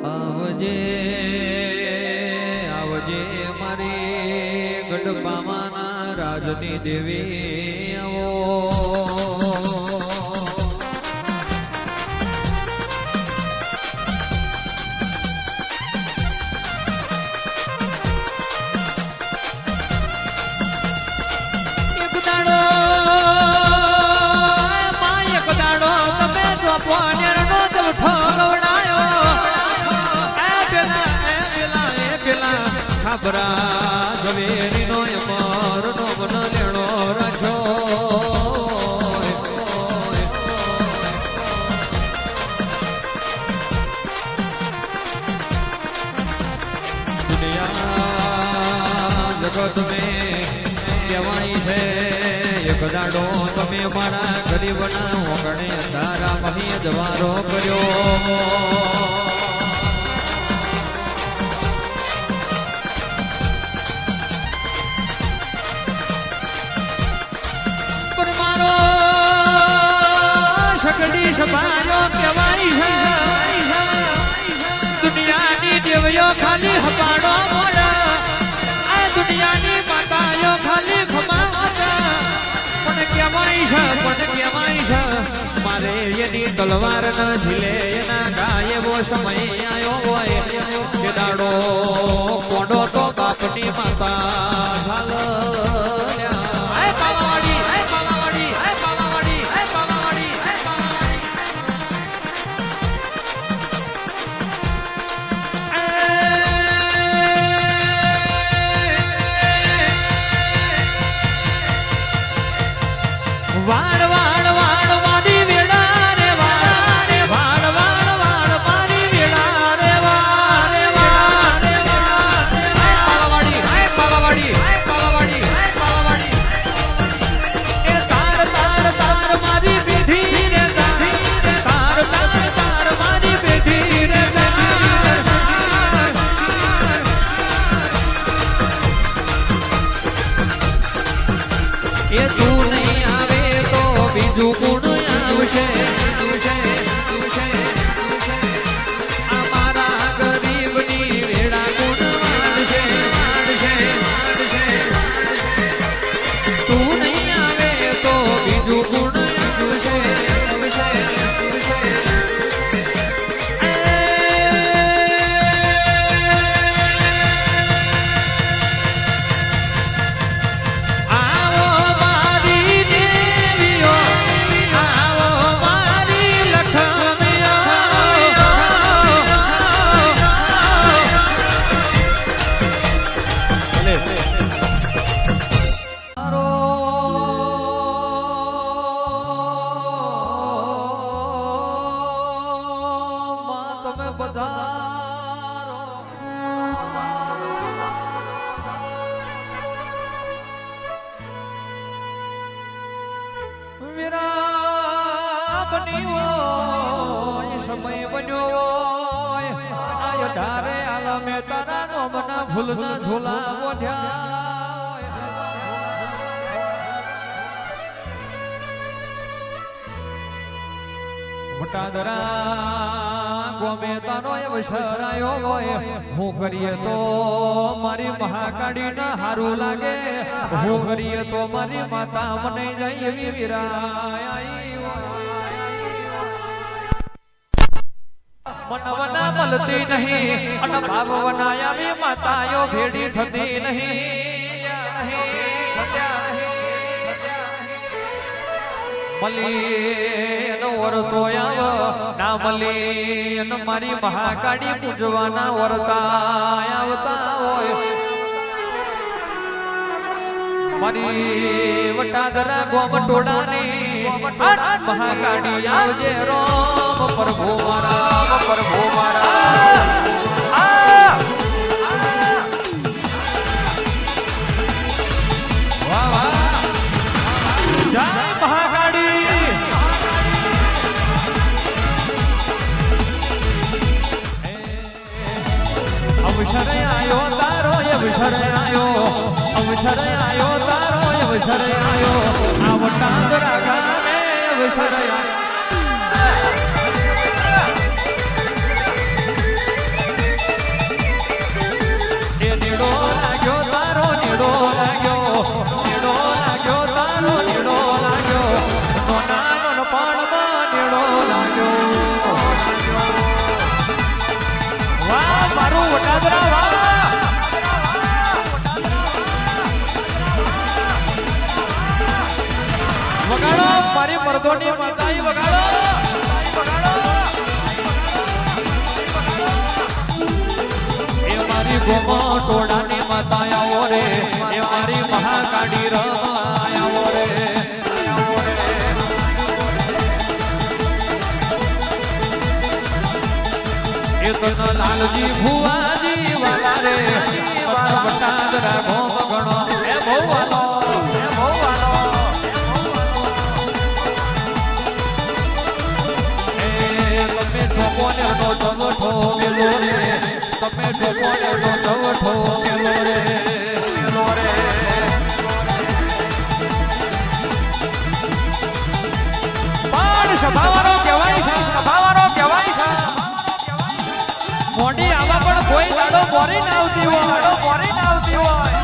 આવજે આવજે મારી ગઢપામાના રાજની દેવી આવો ખબરા ઝવેરી નો અમર નો મન લેણો રાજો દુનિયા જગત મેં કહેવાય છે એક દાડો તમે મારા ગરીબના ઓગણે તારા મહી જવારો કર્યો સગડી સભાયો કહેવાય છે દુનિયાની દેવીઓ ખાલી હપાડો મોડા આ દુનિયાની માતાઓ ખાલી ખમાવા પણ કહેવાય છે મારે એની તલવાર ન ઝીલે એના ગાય એવો સમય આવ્યો હોય કે દાડો કોડો તો બાપની માતા ઝાલ વાડ વાડ વાડ વાડી વેડા રે વાડ વાડ વાડ વાડ મારી વેડા રે વાડ વાડ પાવાવાડી પાવાવાડી એ તાર તાર તાર મારી બેઠી રે તાર તાર તાર મારી બેઠી રે એ તું નહીં આવે બીજું ગુણ આવશે અમારા ગરીબની વેડા ગુણ વાળશે તું નહીં આવે તો બીજું ગુણ આવશે સમય બન્યો આય ધારે આલમે તારા નો મના ભૂલના ઝોલા મોઢ્યા વટાદરા ગોમે તારો અવસર આયો હોય હું કરીએ તો મારી મહાકાળી ના હારું લાગે હું કરીએ તો મારી માતા મને જાય એવી વિરાય મનવના મળતી નહીં અને ભાવવના આવી માતાઓ ભેડી થતી નહીં મલી વરતો આવ ના મલી મારી મહાકાળી પૂજવાના વરતા આવતા હોય મારી વટાદરા ગોમ ટોડાની મહાકાળી આવજે રોમ પ્રભુ મારા જય મહાકાળી અવસર આયો તારો અવસર આયો તારો અવસર આયો આ વટાદરા ગામે અવસર આયો મારી મર્દોની માતાઈ વગાડો એ મારી ગોમા ટોળાની માતા આવો રે એ મારી મહાકાળી રમાયા રે એ તો લાલજી ભુવાજી વાલા રે વટાદરા ગોમ ગણો એ બહુ વાલો તમે ચોપોને નો ચવઠો મેલો રે તમે ચોપોને નો ચવઠો મેલો રે પાડ સભાવાનો કહેવાય છે મોડી આવા પણ કોઈ દાડો મોરી ના આવતી હોય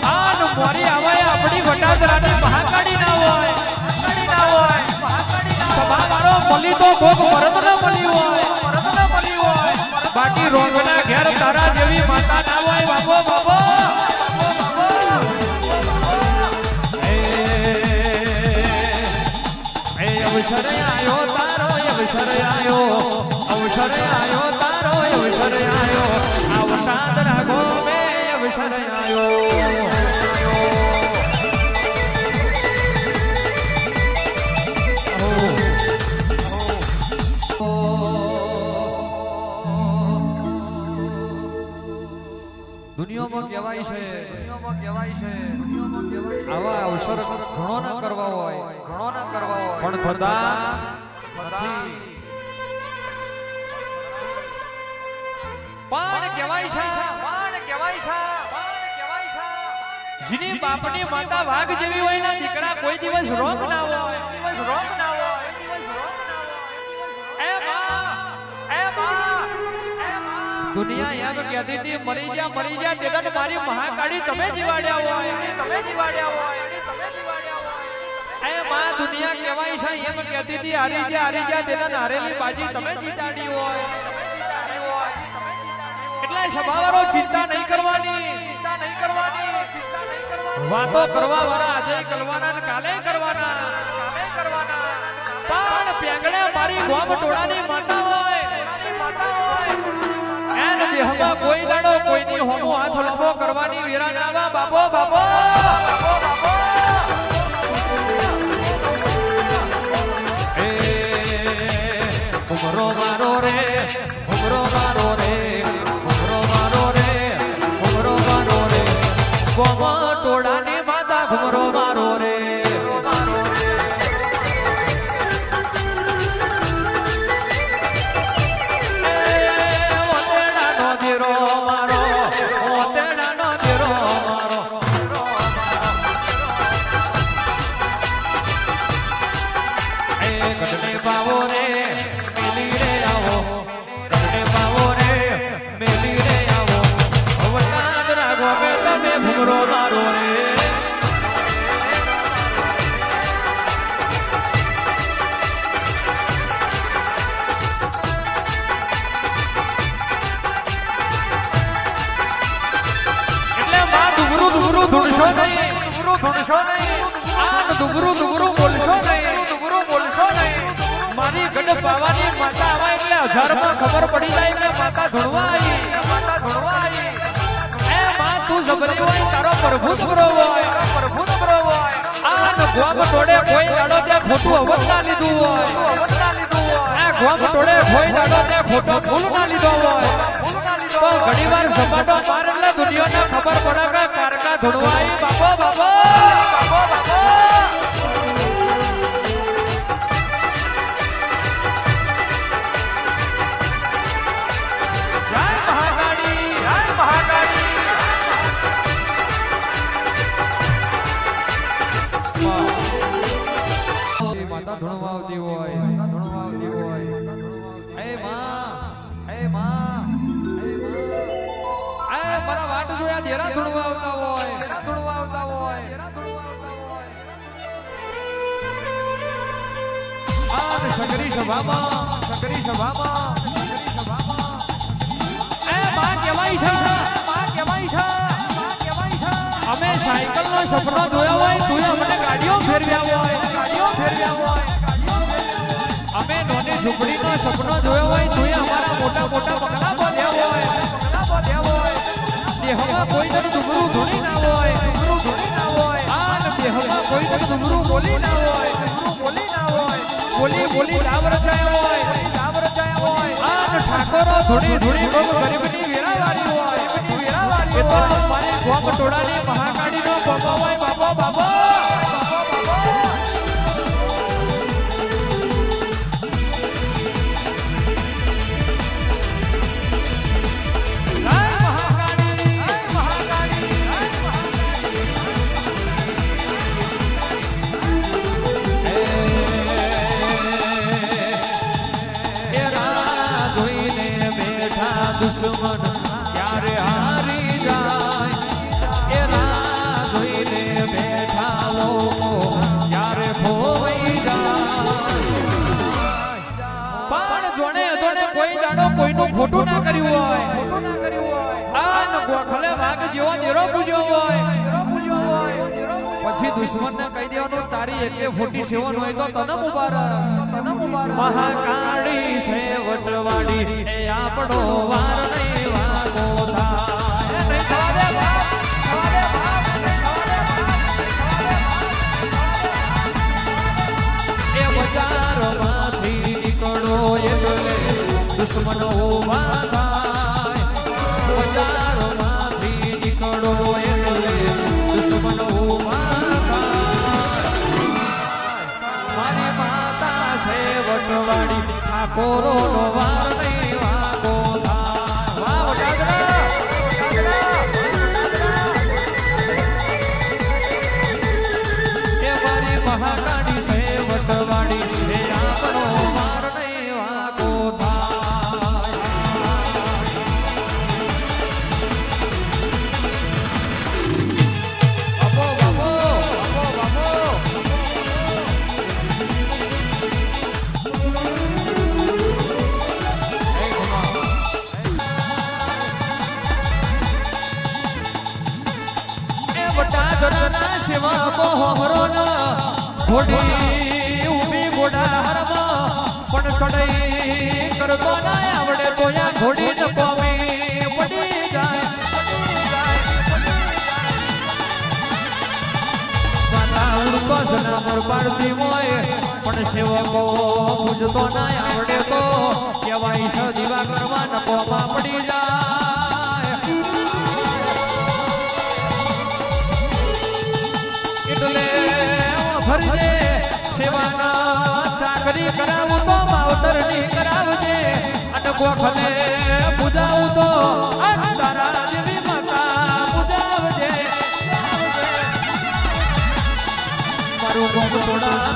આન મોરી આવાય આપણી વટાદરાની મહાકાળી ના હોય સભાવાળો મળી તો ભોગ મરદ ન મળી હોય બાકી રોગના ઘેર તારા જેવી માતા ના હોય બાબો એ અવસર આયો તારો અવસર આયો તારો અવસર આયો આ વટાદરા ગોમે અવસર આયો દુનિયામાં કહેવાય છે આવા અવસર ઘણો ના કરવા હોય પણ થતા નથી પણ કહેવાય છે જેની બાપની માતા વાઘ જેવી હોય ના દીકરા કોઈ દિવસ રોગ ના હોય દુનિયા એમ કહેતી હતી મરી જા તેદન મારી મહાકાળી તમે જીવાડ્યા હોય એ માં દુનિયા કહેવાય છે એમ કહેતી હતી હારી જા તેદન હારેલી બાજી તમે જીતાડી હોય એટલે સભાવાળો ચિંતા નહીં કરવાની વાતો કરવા વાળા આજે કરવાના ને કાલે કરવાના પણ પેંગડે મારી ગોમ ટોળાની માતા હોય એને દેહમાં કોઈ દાડો કોઈની હોમો હાથ લંબો કરવાની વેરા ના આવા બાપો એ ઉમરો મારો રે ગોમા ટોળાની માતા ઘુમરો મારો રે બાવો રે મેલી રે આવો બાવો રે મેલી રે આવો વટાદરા ગોમે તમે ઘુમરો મારો રે એટલે માં દુગરું ધૂણશો નહીં આન દુગરું બોલશો નહીં મારી ગઢ પાવાની માતા આવા એટલે 1000 માં ખબર પડી જાય કે માતા ધૂણવા આવી એ માં તું જબરી હોય તારો પ્રભુ પુરો હોય આન ગોમ ટોડે કોઈ દાડો ત્યાં ખોટું અવત ના લીધું હોય એ ગોમ ટોડે કોઈ દાડો ત્યાં ખોટો ભૂલ ના લીધો હોય તો ઘણીવાર ઝપાટો માર એટલે દુનિયાને ખબર પડે કે કારકા ધૂણવા આવી બાપો માતા ધૂણવા આવતી હોય એ માં મારા વાટ જોયા દેરા ધૂણવા આવતા હોય આ સગરી સભામાં એ માં કહેવાય છે અમે સાયકલ નો સપના જોયા હોય તું મને ગાડીઓ ફેરવ્યા હોય અમે નોની ઝૂંપડીનો સપનો જોયો હોય તું અમારા મોટા મોટા બંગલા બાંધ્યા હોય દેહમાં કોઈ તને ડુંગરું ધૂણી ના હોય આ દેહમાં કોઈ તને ડુંગરું બોલી ના હોય બોલી રાવ રચાયા હોય આ ઠાકોરો ધૂણી રોગ ગરીબની વેરાવાળી હોય એ તો મારી ગોમ ટોળાની મહાકાળીનો બાબા હોય બાબા દુશ્મન ક્યારે હારી જાય એ રાહ જોઈને બેઠા લોકો ક્યારે ખોવાઈ જાય પણ જોણે કોઈ દાડો કોઈનું ખોટું ના કર્યું હોય આ ન ગોખલે વાઘ જેવો દેરો પૂજ્યો હોય પછી દુશ્મનને કહી દેવાનું તારી એટલે ખોટી સેવન હોય તો તને મુબારક મહાકાળી છે વટવાડી એ આપણો વાર નહીં વાગો થાય નહીં થવા દે એ બજારમાંથી નીકળો એટલે દુશ્મનો ઉભા થાય બજારમાંથી નીકળો એટલે દુશ્મનો ઉભા થાય મારી માતા છે વટવાડી ઠાકોરો નો વાર નહીં વાગો થાય વાહ વટાગરા એ મારી મહાકાળી છે વટવાડી એ આપણો વાર નહીં વાગો થાય બાબો વટાગરાના સેવા મોહરો ના ઘોડી ઉભી ઘોડા હરમાં પણ ચડાઈ કરતો ના આવડે તો યા ઘોડી ન પામી પડી જાય માતા ઉડકો જનાવર પાડતી હોય પણ સેવકો પૂજતો ના આવડે તો કેવાય છે દીવા કરવા નકોમાં પડી જાય એટલે ભરજે સેવાના ચાકરી કરાવું તો માવતરની કરાવજે અને ગોખલે પૂજાવું તો તારા જેવી માતા પૂજાવજે મારું ગોમ થોડા